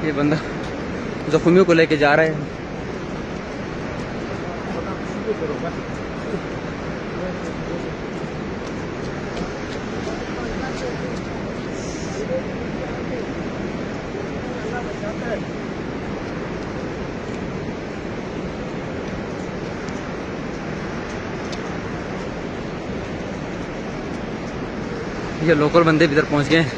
ये बंदा जख्मियों को लेके जा रहा है। ये लोकल बंदे भी इधर पहुंच गए हैं।